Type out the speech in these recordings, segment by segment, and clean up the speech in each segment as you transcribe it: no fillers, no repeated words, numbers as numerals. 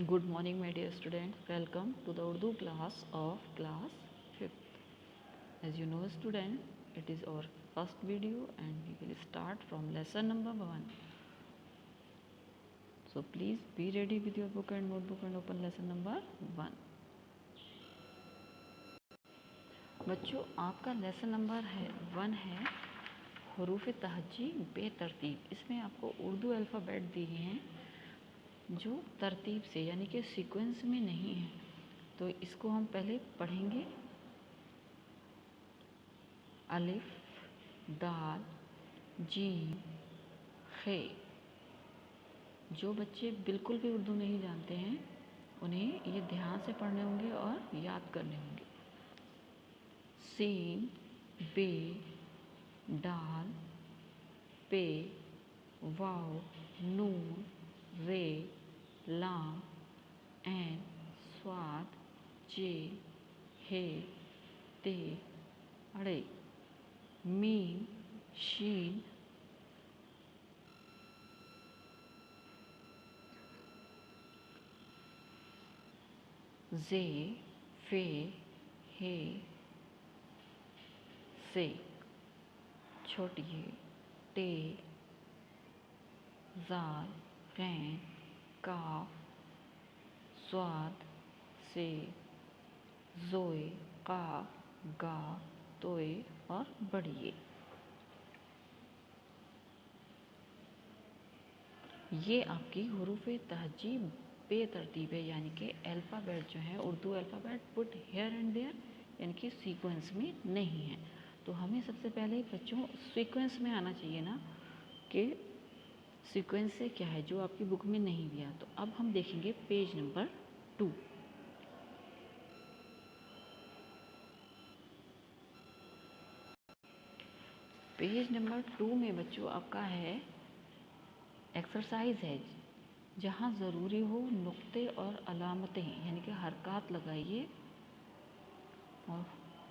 Good morning, my dear students. Welcome to the Urdu class of class 5th. As you know, student, it is our first video and we will start from lesson number 1. So please be ready with your book and notebook and open lesson number 1. बच्चों, आपका lesson number 1 है हरूफ तहज्जी बेतरतीब। इसमें आपको Urdu alphabet दिए हैं जो तरतीब से यानी कि सीक्वेंस में नहीं है, तो इसको हम पहले पढ़ेंगे। अलिफ, दाल, जीम, खे। जो बच्चे बिल्कुल भी उर्दू नहीं जानते हैं उन्हें ये ध्यान से पढ़ने होंगे और याद करने होंगे। सीन, बे, दाल, पे, वाव, नून, रे, लाम, ऐन, स्वाद, जे, हे, ते, अड़े, मीम, शीन, जे, फे, हे, से, छोटी है, टे, जाल, गैन, काफ, स्वाद, से, जोए, काफ, गा, तोए और बड़िए। ये आपकी हुरूफ तहज्जी बेतरतीब है, यानी कि अल्फ़ाबेट जो है Urdu alphabet put here and there यानी कि सीक्वेंस में नहीं है। तो हमें सबसे पहले बच्चों सीक्वेंस में आना चाहिए ना, कि सीक्वेंस से क्या है जो आपकी बुक में नहीं दिया। तो अब हम देखेंगे पेज नंबर 2। पेज नंबर 2 में बच्चों आपका है एक्सरसाइज है, जहाँ ज़रूरी हो नुक्ते और अलामतें यानी कि हरकत लगाइए और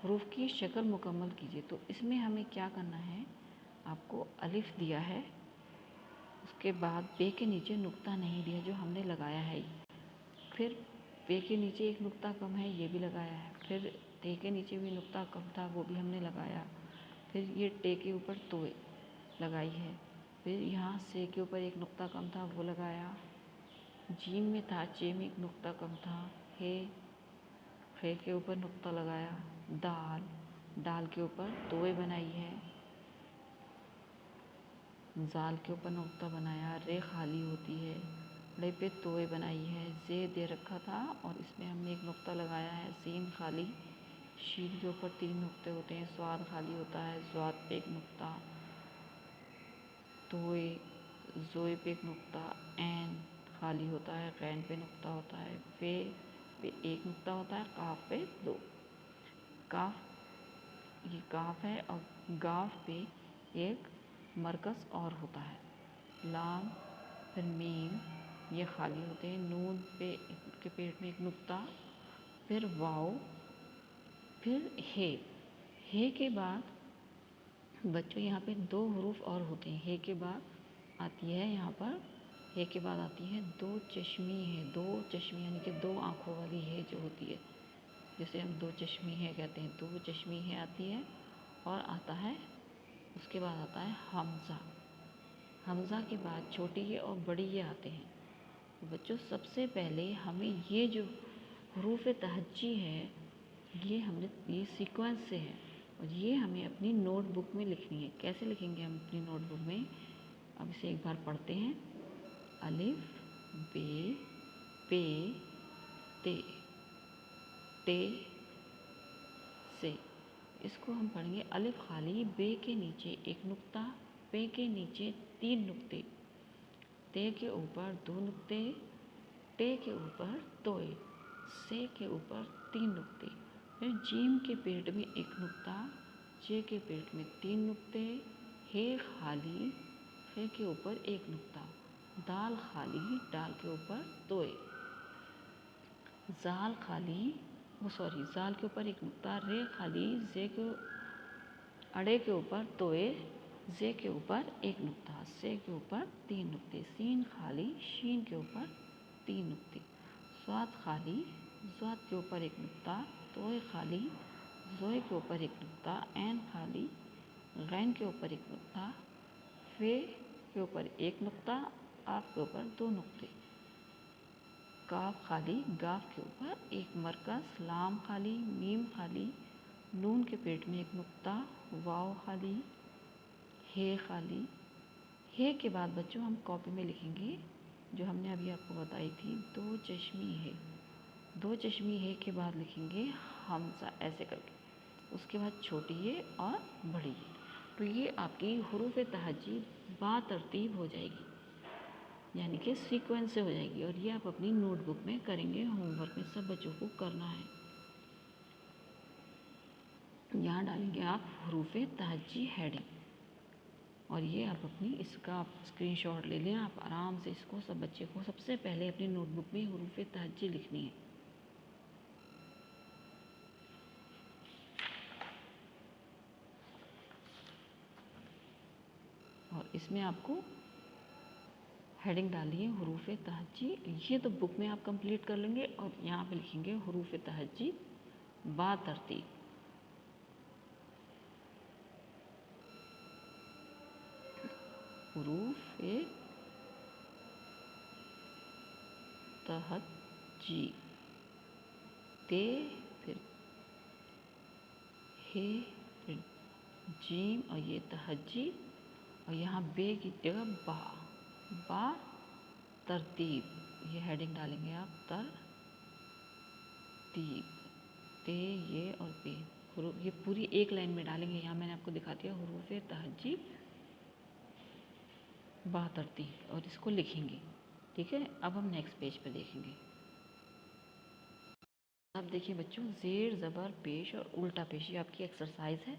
हरूफ की शक्ल मुकम्मल कीजिए। तो इसमें हमें क्या करना है, आपको अलिफ दिया है, उसके बाद पे के नीचे नुक्ता नहीं दिया जो हमने लगाया है, फिर पे के नीचे एक नुक्ता कम है ये भी लगाया है, फिर टे के नीचे भी नुक्ता कम था वो भी हमने लगाया, फिर ये टे के ऊपर तो लगाई है, फिर यहाँ से के ऊपर एक नुक्ता कम था वो लगाया, जीम में था चे में एक नुक्ता कम था, हे के ऊपर नुक्ता लगाया, दाल के ऊपर तोए बनाई है, जाल के ऊपर नुक्ता बनाया, रे खाली होती है, रे पे तोए बनाई है, जे दे रखा था और इसमें हमने एक नुक्ता लगाया है, सीन खाली, शीन के ऊपर 3 नुक्ते होते हैं, स्वाद खाली होता है, स्वाद पे एक नुक्ता, तोए जोए पे एक नुक्ता, ऐन खाली होता है, गैन पे नुक्ता होता है, फे पे एक नुक्ता होता है, काफ पे 2। काफ ये काफ है और गाफ पे एक मरकज़ और होता है, लाम, फिर मीम ये खाली होते हैं, नून पे के पेट में एक नुक्ता, फिर वाव, फिर हे के बाद बच्चों यहाँ पे 2 हरूफ और होते हैं। हे के बाद आती है यहाँ पर, हे के बाद आती है 2 चश्मी है, 2 चश्मी यानी कि 2 आँखों वाली है जो होती है, जैसे हम 2 चश्मी है कहते हैं, 2 चश्मी है आती है, और आता है उसके बाद आता है हमज़ा। हमज़ा के बाद छोटी ये और बड़ी ये आते हैं। तो बच्चों सबसे पहले हमें ये जो हरूफ तहज्जी है ये सीक्वेंस से है और ये हमें अपनी नोटबुक में लिखनी है। कैसे लिखेंगे हम अपनी नोटबुक में, अब इसे एक बार पढ़ते हैं। अलिफ, बे, पे, ते, टे, से। इसको हम पढ़ेंगे अलिफ खाली, बे के नीचे एक नुक्ता, पे के नीचे 3 नुक्ते, ते के ऊपर 2 नुक्ते, टे के ऊपर तोए, से के ऊपर 3 नुक्ते, फिर जीम के पेट में एक नुक्ता, जे के पेट में 3 नुक्ते, हे खाली, हे के ऊपर एक नुक्ता, दाल खाली, डाल के ऊपर तोए, जाल के ऊपर एक नुक्ता, रे खाली, जे के अड़े के ऊपर तोए, जे के ऊपर एक नुक्ता, से के ऊपर 3 नुक्ते, सीन खाली, शीन के ऊपर 3 नुक्ते। स्वाद खाली, स्वाद के ऊपर एक नुक्ता, तोय खाली, जोय के ऊपर एक नुक्ता, ऐन खाली, गैन के ऊपर एक नुक्ता, फे के ऊपर एक नुक्ता, आप के ऊपर दो नुक्ते, काफ खाली, गाफ के ऊपर एक मरकज़, लाम खाली, मीम खाली, नून के पेट में एक नुक्ता, वाव खाली, हे खाली। हे के बाद बच्चों हम कॉपी में लिखेंगे जो हमने अभी आपको बताई थी, दो चश्मी है। दो चश्मी है के बाद लिखेंगे हमसा ऐसे करके, उसके बाद छोटी है और बड़ी है। तो ये आपकी हुरूफ तहज्जी बातरतीब हो जाएगी, यानी कि सीक्वेंस से हो जाएगी। और ये आप अपनी नोटबुक में करेंगे, होमवर्क में सब बच्चों को करना है। यहाँ डालेंगे आप हुरूफ तहज्जी हेडिंग, और ये आप अपनी इसका आप स्क्रीनशॉट ले लें। आप आराम से इसको सब बच्चे को सबसे पहले अपनी नोटबुक में हुरूफ तहज्जी लिखनी है। और इसमें आपको हेडिंग डाली है हुरूफ तहज्जी। ये तो बुक में आप कंप्लीट कर लेंगे, और यहाँ पे लिखेंगे हुरूफ तहज्जी बातरतीब। हुरूफ तहज्जी, ते फिर हे फिर जीम और ये तहज्जी, और यहाँ बे की जगह बा, बा तरतीब। ये हेडिंग डालेंगे आप तरतीब, ते ये और पे, ये पूरी एक लाइन में डालेंगे। यहाँ मैंने आपको दिखा दिया हुरूफ तहज्जी बा तरतीब, और इसको लिखेंगे। ठीक है, अब हम नेक्स्ट पेज पे देखेंगे। अब देखिए बच्चों, ज़ेर ज़बर पेश और उल्टा पेश, ये आपकी एक्सरसाइज है।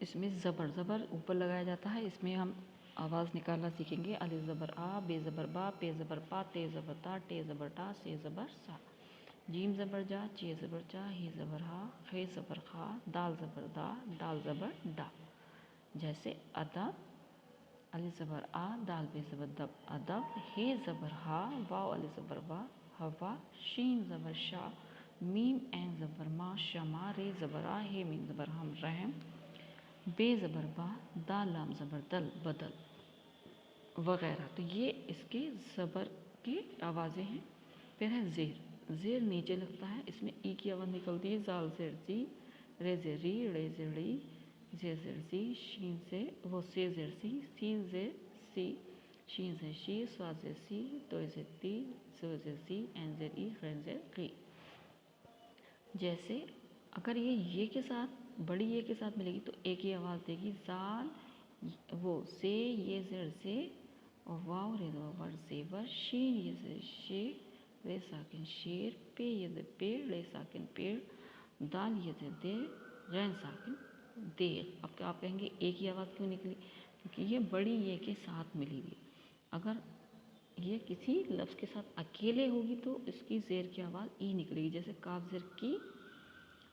इसमें ज़बर ऊपर लगाया जाता है। इसमें हम आवाज़ निकालना सीखेंगे। अलिफ ज़बर आ, बे ज़बर बा, पे ज़बर पा, ते ज़बर ता, टे ज़बर टा, से ज़बर सा, जीम ज़बर जा, चे ज़बर चा, ही ज़बर हा, खे ज़बर खा, दाल ज़बर दा, डाल ज़बर डा। जैसे अदब, अलिफ ज़बर आ, दाल बे ज़बर दब, अदब, हे ज़बर हा, वाव अलिफ ज़बर वा, हवा, शीन ज़बर शा, मीम ऐन ज़बर मा, शमा, रे ज़बर आ, हे मीम ज़बर हम, रहम, बे ज़बर बा, दाल लाम ज़बर दल, बदल वगैरह। तो ये इसके ज़बर की आवाज़ें हैं। फिर है ज़ेर, ज़ेर नीचे लगता है, इसमें ई की आवाज़ निकलती है। ज़ाल ज़ेर ज़ी, रे ज़ेर री, रे ज़ेर री, ज़ेर ज़ेर ज़ी, शीन से वो से ज़ेर सी, सीन ज़ेर सी, शीन ज़ेर शी, स्वाद ज़ेर सी, तो ज़ेर ती, ज़ो ज़ेर ज़ी, ऐन ज़ेर ई, गैन ज़ेर गी। जैसे अगर ये के साथ, बड़ी ये के साथ मिलेगी तो एक ही आवाज़ देगी। ज़ाल वो से, ये ज़ेर से, और वाव रे वर ज़ेवर, शीन ये ज़ेर शे, रे साकिन शेर, पे ये ज़ेर पेड़, रे साकिन पेड़, दाल ये ज़ेर दे, रैन साकिन देर। अब आप कहेंगे एक ही आवाज़ क्यों निकली? क्योंकि ये बड़ी ये के साथ मिली हुई। अगर ये किसी लफ्ज़ के साथ अकेले होगी तो इसकी ज़ेर की आवाज़ ई निकलेगी। जैसे काफ ज़ेर की,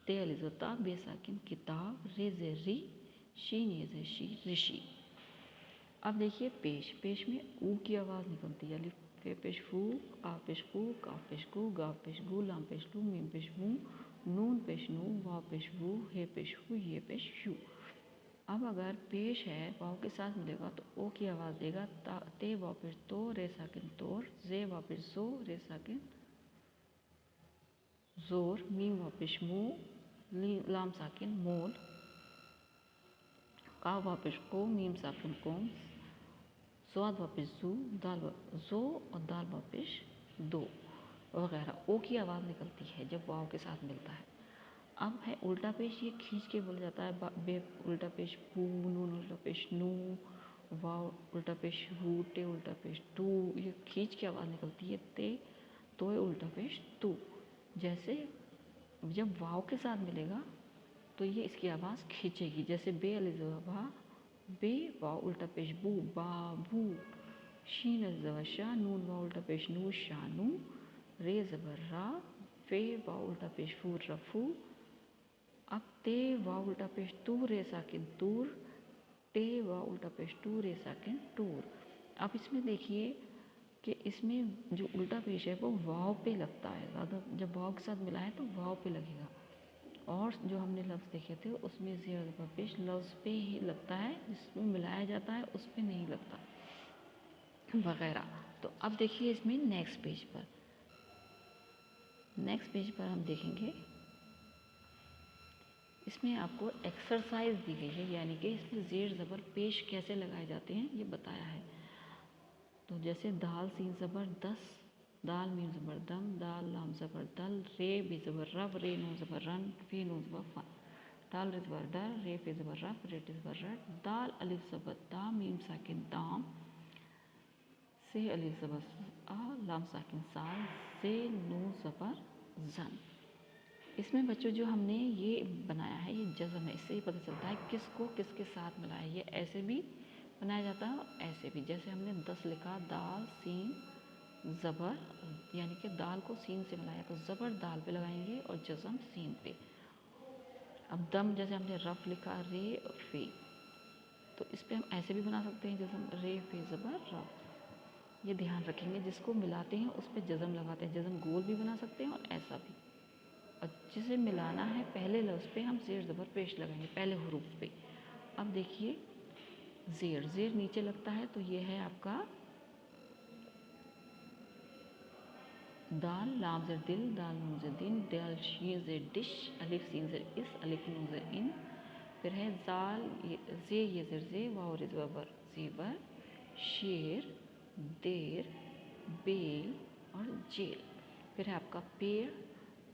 ते अलिफ ज़ेर ता, बे साकिन किताब, रे ज़ेर री, शीन ये ज़ेर शी, ऋषि। अब देखिए पेश, पेश में ऊ की आवाज़ निकलती है। अलिफ फे पेश फू, आ पेश कू, काफ पेश कू, गाफ पेश गू, लाम पेश लू, मीम पेश मू, नून पेश नू, वाव पेश वू, हे पेश हू, ये पेश यू। अब अगर पेश है वाव के साथ मिलेगा तो ओ की आवाज़ देगा। ते वाव पेश तो, रे साकिन तोर, जे वाव पेश जो, रे साकिन जोर, मीम वाव पेश मू, लाम साकिन मोल, काफ वाव पेश को, मीम साकिन कोम, स्वाद वापिस जू, दाल जो, और दाल वापिस दो वगैरह। ओ की आवाज़ निकलती है जब वाव के साथ मिलता है। अब है उल्टा पेश, ये खींच के बोला जाता है। बे उल्टा पेश पू, नून उल्टा पेश नू, वाव उल्टा पेश हू, टे उल्टा पेश टू, ये खींच के आवाज़ निकलती है। ते तो उल्टा पेश तू। जैसे जब वाव के साथ मिलेगा तो ये इसकी आवाज़ खींचेगी। जैसे बे अलिज़ा बे वाव उल्टा पेश बू, बाबू, शीन अलिज़ा शाह, नून वाव उल्टा पेश नू, शानू, रे ज़बर रा, फे वाव उल्टा पेश फू, रफू। अब ते वाव उल्टा पेश तू, रे साकिन तूर, टे वाव उल्टा पेश टू, रे साकिन टूर। अब इसमें देखिए कि इसमें जो उल्टा पेश है वो वाव पे लगता है ज़्यादा, जब वाव के साथ मिला है तो वाव पे लगेगा। और जो हमने लफ्ज़ देखे थे उसमें ज़ेर ज़बर पेश लफ्ज़ पे ही लगता है, जिसमें मिलाया जाता है उस पे नहीं लगता वगैरह। तो अब देखिए इसमें नेक्स्ट पेज पर हम देखेंगे, इसमें आपको एक्सरसाइज दी गई है, यानी कि इसमें ज़ेर ज़बर पेश कैसे लगाए जाते हैं ये बताया है। तो जैसे दाल सीन ज़बर दस, दाल मीम ज़बर दम, दाल लाम ज़बर दल, रे बे ज़बर रब, रे नून ज़बर रन, फे नून ज़बर फन, दाल रे ज़बर दर, रे फे ज़बर रब, रे टे ज़बर रट, दाल अलिफ ज़बर दा, मीम साकिन दाम, से अलिफ ज़बर आ, लाम साकिन साल, से नून ज़बर जन। इसमें बच्चों जो हमने ये बनाया है ये जज़म है, इससे ही पता चलता है किसको किसके साथ मिलाया है। ये ऐसे भी बनाया जाता है और ऐसे भी, जैसे हमने 10 लिखा, दाल सीन ज़बर, यानी कि दाल को सीन से मिलाया तो ज़बर दाल पे लगाएंगे और जज़म सीन पे। अब दम जैसे हमने रफ लिखा, रे फे, तो इस पर हम ऐसे भी बना सकते हैं जज़म रे फे ज़बर रफ। ये ध्यान रखेंगे, जिसको मिलाते हैं उस पर जज़म लगाते हैं, जज़म गोल भी बना सकते हैं और ऐसा भी। और जिसे मिलाना है पहले लफ्ज़ पे हम ज़ेर ज़बर पेश लगाएंगे, पहले हरूफ पे। अब देखिए ज़ेर नीचे लगता है तो ये है आपका दाल, लाम ज़ेर दिल, दाल नून ज़ेर दिन, दाल शीन ज़ेर डिश, अलिफ सीन ज़ेर इस, अलिफ नून ज़ेर इन। फिर है जाल ये ज़ेर जे, वाव रे ज़बर ज़ेबर, शेर, देर, बेल और जेल। फिर है आपका पेड़।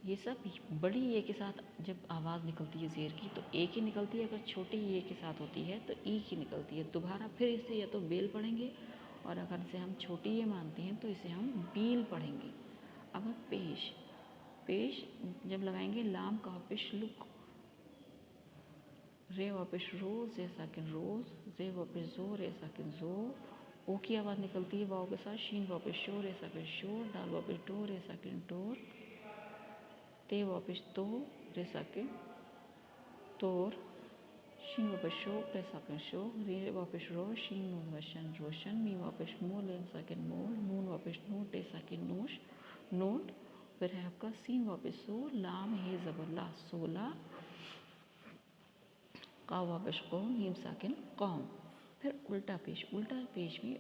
ये सब बड़ी ये के साथ जब आवाज़ निकलती है ज़ेर की तो एक ही निकलती है, अगर छोटी ये के साथ होती है तो ई की निकलती है। दोबारा फिर इसे या तो बेल पढ़ेंगे, और अगर इसे हम छोटी ये मानते हैं तो इसे हम बील पढ़ेंगे। अब पेश जब लगाएंगे लाम का पेश लुक, रे वापिश रोज, रे साकिन रोज, रे वापिश जो, रे साकिन जो। ओ की आवाज़ निकलती है वाव के साथ, शीन वापिश शो, रे साकिन शोर, दाल वापिश डो, रे साकिन डोर, ते वापिश तो, रे साकिन तोर, शीन वापिश शो, रे साकिन शो, रे वापिश रो, शीन नून वशन रोशन, मी वापिश मो, ले साकिन मोल, नून वापिश नोट, टे साकिन नोश नोट। फिर है आपका सीन वापिस सो, लाम हे ज़बर ला सोला, का वापिश कौम, हीम साकिन कौम। फिर उल्टा पेश में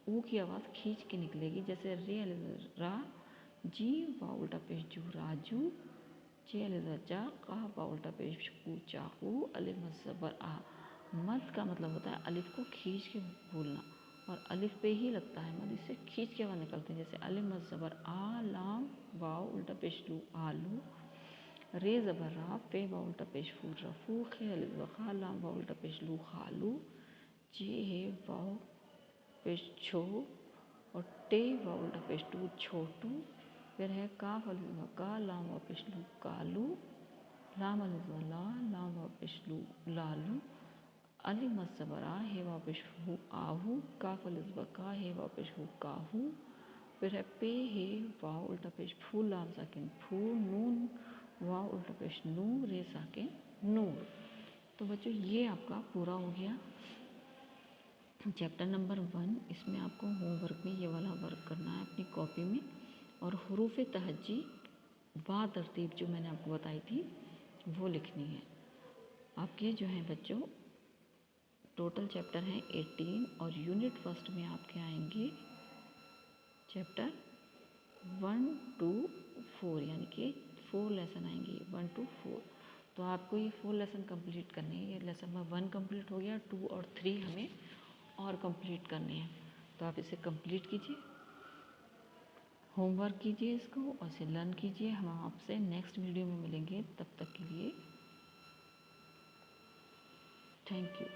ऊ की आवाज़ खींच के निकलेगी, जैसे रे रा जी, वा उल्टा पेश जू राजू, जे जा, का वा उल्टा पेश कू चाकू, अलिफ मद ज़बर आ। मद का मतलब होता है अलिफ को खींच के बोलना, और अलिफ पे ही लगता है मद, इससे खींच के आवाज़ निकलती है। जैसे अलिफ मद ज़बर आ, लाम वाव उल्टा पेश लू आलू, रे ज़बर रा, फे वाव उल्टा पेश फू रफू, खे अलिफ वखा, लाम वाव उल्टा पेश लू खालू, जे हे वाव पेश छो, और टे वाव उल्टा पेश टू छोटू। फिर है काफ अलिफ वका, लाम वाव पेश लू कालू, लाम अलिफ वला, लाम वाव पेश लू लालू, अलिफ मद ज़बर आ, हे वाव पेश हू आहू, काफ अलिफ वका, हे वाव पेश हू काहू। फिर है पे हे वाव उल्टा पेश फू, लाम साकिन फू, नून वाव उल्टा पेश नू, रे साकिन नूर। तो बच्चों ये आपका पूरा हो गया चैप्टर नंबर 1। इसमें आपको होमवर्क में ये वाला वर्क करना है अपनी कॉपी में, और हरूफ तहज्जी बा तरतीब जो मैंने आपको बताई थी वो लिखनी है। आपके जो हैं बच्चों टोटल चैप्टर हैं 18, और यूनिट फर्स्ट में आपके आएंगे चैप्टर 1 to 4, यानी कि 4 लेसन आएंगे 1 to 4। तो आपको ये 4 लेसन कंप्लीट करने हैं। ये लेसन नंबर 1 कंप्लीट हो गया, 2 और 3 हमें और कंप्लीट करने हैं। तो आप इसे कंप्लीट कीजिए, होमवर्क कीजिए इसको, और इसे लर्न कीजिए। हम आपसे नेक्स्ट वीडियो में मिलेंगे, तब तक के लिए थैंक यू।